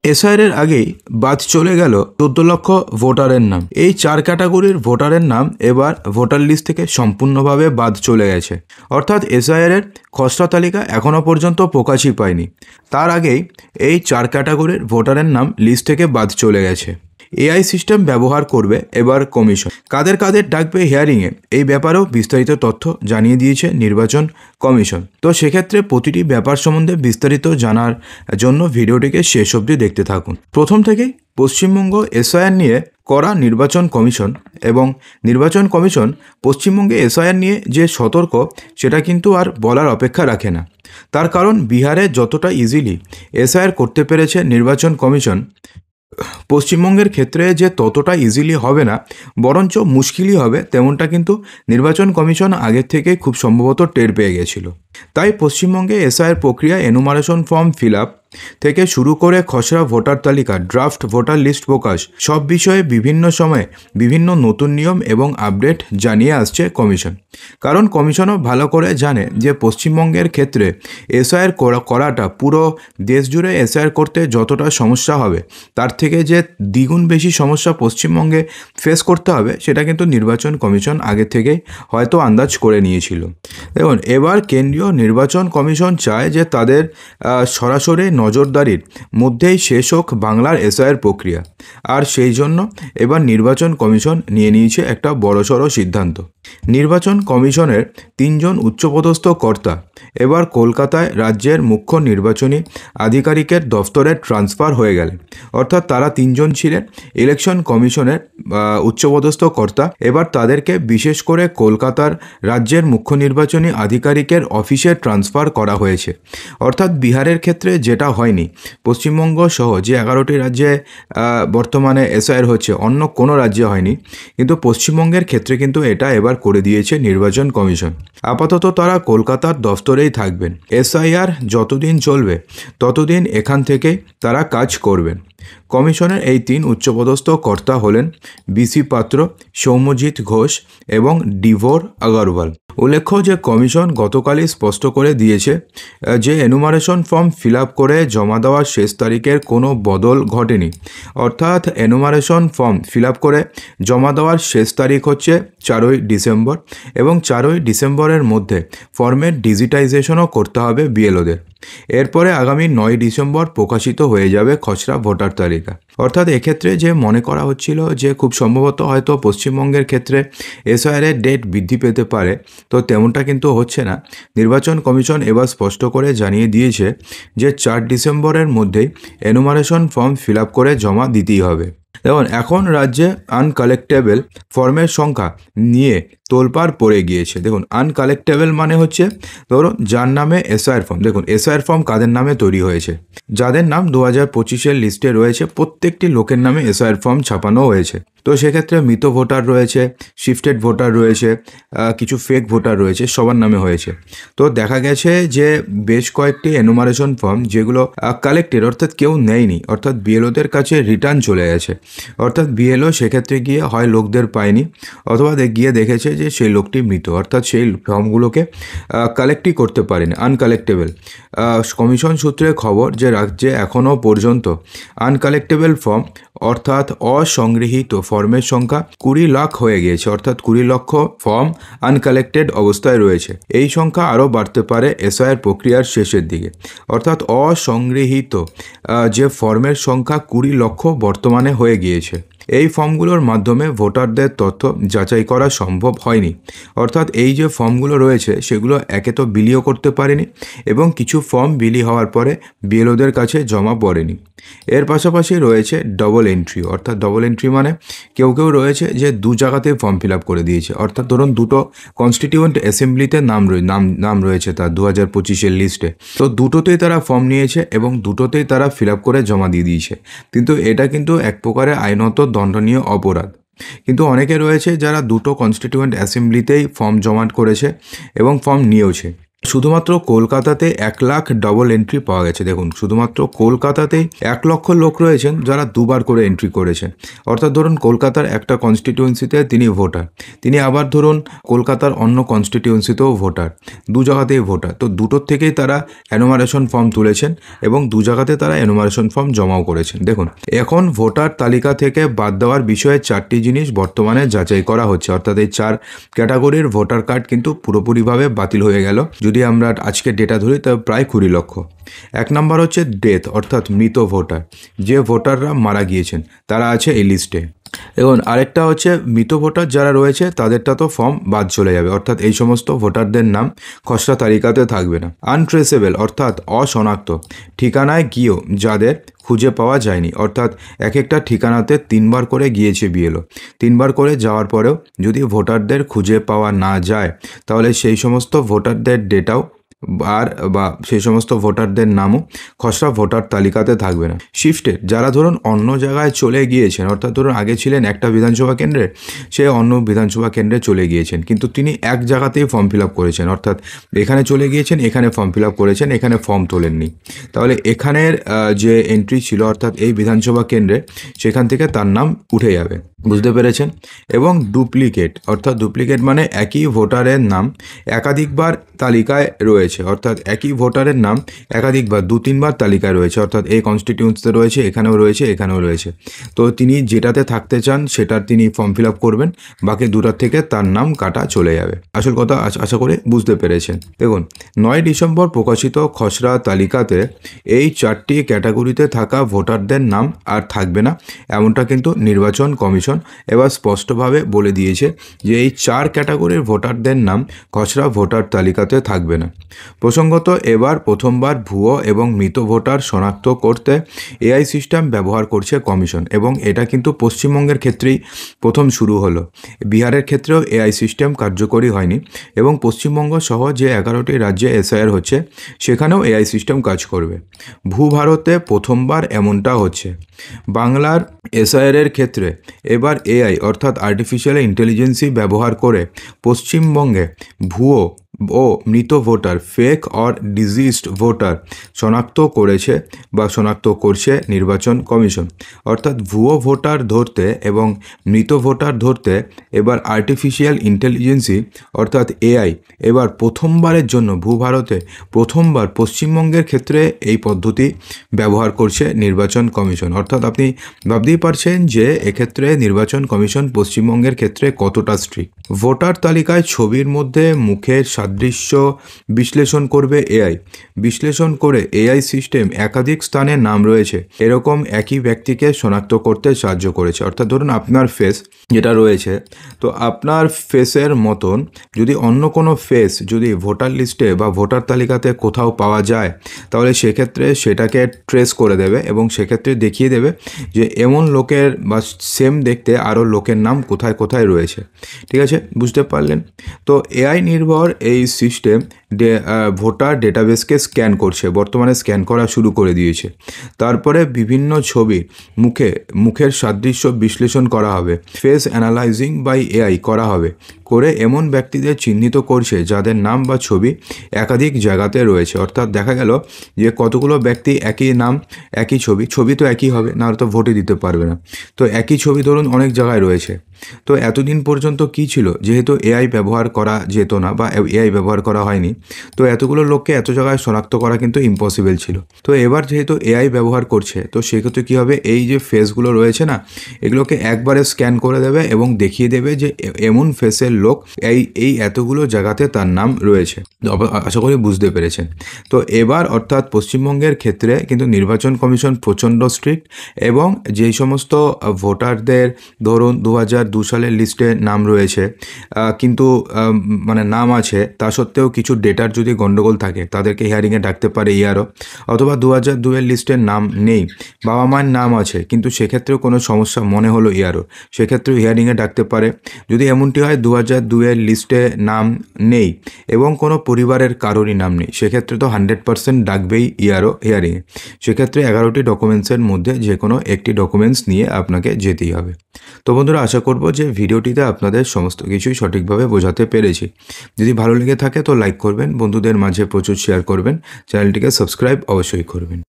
SIR আগেই বাদ চলে গেল 14 লক্ষ ভোটারের নাম। এই 4 ক্যাটাগরির ভোটারের নাম এবার ভোটার লিস্ট থেকে সম্পূর্ণভাবে বাদ চলে গেছে। অর্থাৎ এসআইআর খসড়া তালিকা এখনও পর্যন্ত প্রকাশই পায়নি। তার আগেই এই 4 ক্যাটাগরির ভোটারের নাম লিস্ট থেকে বাদ চলে গেছে। এআই সিস্টেম ব্যবহার করবে এবার কমিশন। কাদের কাদের ডাকবে হিয়ারিংয়ে, এই ব্যাপারেও বিস্তারিত তথ্য জানিয়ে দিয়েছে নির্বাচন কমিশন। তো সেক্ষেত্রে প্রতিটি ব্যাপার সম্বন্ধে বিস্তারিত জানার জন্য ভিডিওটিকে শেষ অবধি দেখতে থাকুন। প্রথম থেকেই পশ্চিমবঙ্গ এসআইআর নিয়ে করা নির্বাচন কমিশন, এবং নির্বাচন কমিশন পশ্চিমবঙ্গে এসআইআর নিয়ে যে সতর্ক সেটা কিন্তু আর বলার অপেক্ষা রাখে না। তার কারণ বিহারে যতটা ইজিলি এসআইআর করতে পেরেছে নির্বাচন কমিশন, পশ্চিমবঙ্গের ক্ষেত্রে যে ততটা ইজিলি হবে না, বরঞ্চ মুশকিলই হবে, তেমনটা কিন্তু নির্বাচন কমিশন আগের থেকে খুব সম্ভবত টের পেয়ে গেছিল। তাই পশ্চিমবঙ্গে এসআইআর প্রক্রিয়া এনুমারেশন ফর্ম ফিল আপ থেকে শুরু করে খসড়া ভোটার তালিকা, ড্রাফট ভোটার লিস্ট প্রকাশ, সব বিষয়ে বিভিন্ন সময়ে বিভিন্ন নতুন নিয়ম এবং আপডেট জানিয়ে আসছে কমিশন। কারণ কমিশনও ভালো করে জানে যে পশ্চিমবঙ্গের ক্ষেত্রে এসআইআর করাটা পুরো দেশ জুড়ে এসআইআর করতে যতটা সমস্যা হবে, তার থেকে যে দ্বিগুণ বেশি সমস্যা পশ্চিমবঙ্গে ফেস করতে হবে, সেটা কিন্তু নির্বাচন কমিশন আগে থেকেই হয়তো আন্দাজ করে নিয়েছিল। দেখুন, এবার কেন্দ্রীয় নির্বাচন কমিশন চায় যে তাদের সরাসরি নজরদারির মধ্যেই শেষ হোক বাংলার এসআইআর প্রক্রিয়া। আর সেই জন্য এবার নির্বাচন কমিশন নিয়ে নিয়েছে একটা বড়সড় সিদ্ধান্ত। নির্বাচন কমিশনের 3 জন উচ্চপদস্থ কর্তা এবার কলকাতায় রাজ্যের মুখ্য নির্বাচনী আধিকারিকের দফতরে ট্রান্সফার হয়ে গেলেন। অর্থাৎ তারা 3 জন ছিলেন ইলেকশন কমিশনের উচ্চপদস্থ কর্তা, এবার তাদেরকে বিশেষ করে কলকাতার রাজ্যের মুখ্য নির্বাচনী আধিকারিকের অফিসে ট্রান্সফার করা হয়েছে। অর্থাৎ বিহারের ক্ষেত্রে যেটা হয়নি, পশ্চিমবঙ্গ সহ যে 11টি রাজ্যে বর্তমানে এসআইআর হচ্ছে, অন্য কোনো রাজ্যে হয়নি, কিন্তু পশ্চিমবঙ্গের ক্ষেত্রে কিন্তু এটা এবার করে দিয়েছে নির্বাচন কমিশন। আপাতত তারা কলকাতার দফতরেই থাকবেন। এসআইআর যতদিন চলবে ততদিন এখান থেকেই তারা কাজ করবেন। কমিশনের এই 3 উচ্চপদস্থ কর্তা হলেন বিসি পাত্র, সৌম্যজিৎ ঘোষ এবং ডিভোর আগরওয়াল। উল্লেখ্য যে কমিশন গতকালই স্পষ্ট করে দিয়েছে যে এনুমারেশন ফর্ম ফিল আপ করে জমা দেওয়ার শেষ তারিখের কোনো বদল ঘটেনি। অর্থাৎ এনুমারেশন ফর্ম ফিল আপ করে জমা দেওয়ার শেষ তারিখ হচ্ছে 4ই ডিসেম্বর, এবং 4ই ডিসেম্বরের মধ্যে ফর্মের ডিজিটাইজেশনও করতে হবে বিএলওদের। এরপরে আগামী 9 ডিসেম্বর প্রকাশিত হয়ে যাবে খসড়া ভোটার তালিকা। অর্থাৎ এক্ষেত্রে যে মনে করা হচ্ছিল যে খুব সম্ভবত হয়তো পশ্চিমবঙ্গের ক্ষেত্রে এসআইআর ডেট বৃদ্ধি পেতে পারে, তো তেমনটা কিন্তু হচ্ছে না। নির্বাচন কমিশন এবার স্পষ্ট করে জানিয়ে দিয়েছে যে 4 ডিসেম্বরের মধ্যেই এনুমারেশন ফর্ম ফিল আপ করে জমা দিতেই হবে। দেখুন, এখন রাজ্যে আনকালেক্টেবল ফর্মের সংখ্যা নিয়ে তোলপাড় পড়ে গিয়েছে। দেখুন, আনকালেক্টেবল মানে হচ্ছে ধরুন যার নামে এসআইআর ফর্ম, দেখুন এসআইআর ফর্ম কাদের নামে তৈরি হয়েছে, যাদের নাম 2025-এর লিস্টে রয়েছে, প্রত্যেকটি লোকের নামে এসআইআর ফর্ম ছাপানো হয়েছে। তো সেক্ষেত্রে মৃত ভোটার রয়েছে, শিফটেড ভোটার রয়েছে, কিছু ফেক ভোটার রয়েছে, সবার নামে হয়েছে। তো দেখা গেছে যে বেশ কয়েকটি এনুমারেশন ফর্ম যেগুলো কালেক্টেড, অর্থাৎ কেউ নেয়নি, অর্থাৎ বিএলওদের কাছে রিটার্ন চলে গেছে। অর্থাৎ বিএলও সেক্ষেত্রে গিয়ে হয় লোকদের পায়নি, অথবা গিয়ে দেখেছে যে সেই লোকটি মৃত, অর্থাৎ সেই ফর্মগুলোকে কালেক্টই করতে পারেনি, আনকালেক্টেবল। কমিশন সূত্রে খবর যে রাজ্যে এখনও পর্যন্ত আনকালেক্টেবল ফর্ম অর্থাৎ অসংগৃহীত ফর্মের সংখ্যা 20 লাখ হয়ে গিয়েছে। অর্থাৎ 20 লক্ষ ফর্ম আনকালেক্টেড অবস্থায় রয়েছে। এই সংখ্যা আরও বাড়তে পারে এসআইআর প্রক্রিয়ার শেষের দিকে। অর্থাৎ অসংগৃহীত যে ফর্মের সংখ্যা 20 লক্ষ বর্তমানে হয়ে গিয়েছে। এই ফর্মগুলোর মাধ্যমে ভোটারদের তথ্য যাচাই করা সম্ভব হয়নি। অর্থাৎ এই যে ফর্মগুলো রয়েছে সেগুলো একে তো বিলিও করতে পারেনি, এবং কিছু ফর্ম বিলি হওয়ার পরে বিএলওদের কাছে জমা পড়েনি। এর পাশাপাশি রয়েছে ডবল এন্ট্রি। অর্থাৎ ডবল এন্ট্রি মানে কেউ রয়েছে যে 2 জায়গাতে ফর্ম ফিল আপ করে দিয়েছে। অর্থাৎ ধরুন দুটো কনস্টিটিউয়েন্ট অ্যাসেম্বলিতে নাম রয়েছে তার 2025-এর লিস্টে, তো দুটোতেই তারা ফর্ম নিয়েছে এবং দুটোতেই তারা ফিল আপ করে জমা দিয়ে দিয়েছে। কিন্তু এটা কিন্তু এক প্রকারের আইনত দণ্ডনীয় অপরাধ। কিন্তু অনেকে রয়েছে যারা দুটো কনস্টিটিউয়েন্ট অ্যাসেম্বলিতেই ফর্ম জমা করেছে এবং ফর্ম নিয়েওছে। শুধুমাত্র কলকাতাতে 1 লাখ ডবল এন্ট্রি পাওয়া গেছে। দেখুন, শুধুমাত্র কলকাতাতেই 1 লক্ষ লোক রয়েছেন যারা দুবার করে এন্ট্রি করেছেন। অর্থাৎ ধরুন কলকাতার একটা কনস্টিটিউয়েন্সিতে তিনি ভোটার, তিনি আবার ধরুন কলকাতার অন্য কনস্টিটিউয়েন্সিতেও ভোটার, দু জায়গাতেই ভোটার। তো দুটোর থেকেই তারা এনুমারেশন ফর্ম তুলেছেন এবং দু জায়গাতে তারা এনুমারেশন ফর্ম জমাও করেছেন। দেখুন, এখন ভোটার তালিকা থেকে বাদ দেওয়ার বিষয়ে 4টি জিনিস বর্তমানে যাচাই করা হচ্ছে। অর্থাৎ এই 4 ক্যাটাগরির ভোটার কার্ড কিন্তু পুরোপুরিভাবে বাতিল হয়ে গেল। যদি আমরা আজকে ডেটা ধরি তা প্রায় 20 লক্ষ। 1 নম্বর হচ্ছে ডেথ, অর্থাৎ মৃত ভোটার, যে ভোটাররা মারা গিয়েছেন তারা আছে এই লিস্টে। এবং আরেকটা হচ্ছে মৃত ভোটার যারা রয়েছে তাদেরটা তো ফর্ম বাদ চলে যাবে, অর্থাৎ এই সমস্ত ভোটারদের নাম খসড়া তালিকাতে থাকবে না। আনট্রেসেবল, অর্থাৎ অশনাক্ত, ঠিকানায় গিয়েও যাদের খুঁজে পাওয়া যায়নি, অর্থাৎ এক একটা ঠিকানাতে 3বার করে গিয়েছে বিএলও। 3বার করে যাওয়ার পরেও যদি ভোটারদের খুঁজে পাওয়া না যায় তাহলে সেই সমস্ত ভোটারদের ডেটাও বা সেই সমস্ত ভোটারদের নামও খসড়া ভোটার তালিকাতে থাকবে না। শিফটেড, যারা ধরুন অন্য জায়গায় চলে গিয়েছেন, অর্থাৎ ধরুন আগে ছিলেন একটা বিধানসভা কেন্দ্রে, সে অন্য বিধানসভা কেন্দ্রে চলে গিয়েছেন, কিন্তু তিনি এক জায়গাতেই ফর্ম ফিল আপ করেছেন, অর্থাৎ এখানে চলে গিয়েছেন, এখানে ফর্ম ফিল আপ করেছেন, এখানে ফর্ম তোলেননি, তাহলে এখানের যে এন্ট্রি ছিল অর্থাৎ এই বিধানসভা কেন্দ্রে, সেখান থেকে তার নাম উঠে যাবে। বুঝতে পেরেছেন? এবং ডুপ্লিকেট, অর্থাৎ ডুপ্লিকেট মানে একই ভোটারের নাম একাধিকবার তালিকায় রয়েছে, অর্থাৎ একই ভোটারের নাম একাধিকবার 2-3বার তালিকায় রয়েছে, অর্থাৎ এই কনস্টিটিউয়েন্সিতে রয়েছে, এখানেও রয়েছে, এখানেও রয়েছে। তো তিনি যেটাতে থাকতে চান সেটার তিনি ফর্ম ফিল আপ করবেন, বাকি দুটার থেকে তার নাম কাটা চলে যাবে। আসল কথা আশা করি বুঝতে পেরেছেন। দেখুন, 9 ডিসেম্বর প্রকাশিত খসড়া তালিকাতে এই 4টি ক্যাটাগরিতে থাকা ভোটারদের নাম আর থাকবে না, এমনটা কিন্তু নির্বাচন কমিশন এবার স্পষ্টভাবে বলে দিয়েছে যে এই 4 ক্যাটাগরির ভোটারদের নাম খসড়া ভোটার তালিকাতে থাকবে না। প্রসঙ্গত, এবার প্রথমবার ভুয়ো এবং মৃত ভোটার শনাক্ত করতে এআই সিস্টেম ব্যবহার করছে কমিশন, এবং এটা কিন্তু পশ্চিমবঙ্গের ক্ষেত্রেই প্রথম শুরু হলো। বিহারের ক্ষেত্রেও এআই সিস্টেম কার্যকরী হয়নি, এবং পশ্চিমবঙ্গ সহ যে 11টি রাজ্যে এসআইআর হচ্ছে সেখানেও এআই সিস্টেম কাজ করবে। ভারতে প্রথমবার এমনটা হচ্ছে। বাংলার এসআইআরের ক্ষেত্রে এবার এআই অর্থাৎ আর্টিফিশিয়াল ইন্টেলিজেন্সি ব্যবহার করে পশ্চিমবঙ্গে ভুয়ো ও মৃত voter, fake or diseased voter শনাক্ত করেছে বা শনাক্ত করছে নির্বাচন কমিশন। অর্থাৎ ভুয়ো ভোটার ধরতে এবং মৃত ভোটার ধরতে এবার আর্টিফিশিয়াল ইন্টেলিজেন্সি অর্থাৎ এআই এবার প্রথমবারের জন্য ভারতে প্রথমবার পশ্চিমবঙ্গের ক্ষেত্রে এই পদ্ধতি ব্যবহার করছে নির্বাচন কমিশন। অর্থাৎ আপনি ভাবতেই পারছেন যে এক্ষেত্রে নির্বাচন কমিশন পশ্চিমবঙ্গের ক্ষেত্রে কতটা স্ট্রিক্ট। ভোটার তালিকায় ছবির মধ্যে মুখের সাদৃশ্য বিশ্লেষণ করবে এআই। বিশ্লেষণ করে এআই সিস্টেম একাধিক স্থানে নাম রয়েছে এরকম একই ব্যক্তিকে শনাক্ত করতে সাহায্য করেছে। অর্থাৎ ধরুন আপনার ফেস যেটা রয়েছে, তো আপনার ফেসের মতন যদি অন্য কোনো ফেস যদি ভোটার লিস্টে বা ভোটার তালিকাতে কোথাও পাওয়া যায় তাহলে সেক্ষেত্রে সেটাকে ট্রেস করে দেবে এবং সেক্ষেত্রে দেখিয়ে দেবে যে এমন লোকের বা সেম দেখতে আরও লোকের নাম কোথায় কোথায় রয়েছে। ঠিক আছে, বুঝতে পারলেন? তো এআই নির্ভর এই সিস্টেম ভোটার ডেটাবেসকে স্ক্যান করছে, বর্তমানে স্ক্যান করা শুরু করে দিয়েছে। তারপরে বিভিন্ন ছবি মুখের সাদৃশ্য বিশ্লেষণ করা হবে, ফেস অ্যানালাইজিং বাই এআই করা হবে, করে এমন ব্যক্তিদের চিহ্নিত করছে যাদের নাম বা ছবি একাধিক জায়গাতে রয়েছে। অর্থাৎ দেখা গেল যে কতগুলো ব্যক্তি একই নাম একই ছবি তো একই হবে, না তো ভোটে দিতে পারবে না। তো একই ছবি ধরুন অনেক জায়গায় রয়েছে। তো এতদিন পর্যন্ত কি ছিল, যেহেতু এআই ব্যবহার করা যেত না বা এআই ব্যবহার করা হয়নি, তো এতগুলো লোককে এত জায়গায় শনাক্ত করা কিন্তু ইম্পসিবল ছিল। তো এবার যেহেতু এআই ব্যবহার করছে, তো সেক্ষেত্রে কী হবে, এই যে ফেসগুলো রয়েছে না, এগুলোকে একবারে স্ক্যান করে দেবে এবং দেখিয়ে দেবে যে এমন ফেসের লোক এই এতগুলো জায়গাতে তার নাম রয়েছে। আশা করি বুঝতে পেরেছেন। তো এবার অর্থাৎ পশ্চিমবঙ্গের ক্ষেত্রে কিন্তু নির্বাচন কমিশন প্রচণ্ড স্ট্রিক্ট, এবং যেই সমস্ত ভোটারদের ধরুন 2002 সালের লিস্টে নাম রয়েছে কিন্তু মানে নাম আছে, তা সত্ত্বেও কিছু ডেটার যদি গণ্ডগোল থাকে তাদেরকে হিয়ারিংয়ে ডাকতে পারে ইআরও। অথবা 2002 লিস্টের নাম নেই, বাবা মায়ের নাম আছে কিন্তু সেক্ষেত্রেও কোনো সমস্যা মনে হলো ইআরও, সেক্ষেত্রেও হিয়ারিংয়ে ডাকতে পারে। যদি এমনটি হয় 2002-এর লিস্টে নাম নেই এবং কোনো পরিবারের কারোরই নাম নেই, সেক্ষেত্রে তো 100% ডাকবেই হিয়ারিংয়ে। সেক্ষেত্রে 11টি ডকুমেন্টসের মধ্যে যে কোনো একটি ডকুমেন্টস নিয়ে আপনাকে যেতেই হবে। তো বন্ধুরা, আশা করব যে ভিডিওটিতে আপনাদের সমস্ত কিছুই সঠিকভাবে বোঝাতে পেরেছি। যদি ভালো লেগে থাকে তো লাইক করবেন, বন্ধুদের মাঝে প্রচুর শেয়ার করবেন, চ্যানেলটিকে সাবস্ক্রাইব অবশ্যই করবেন।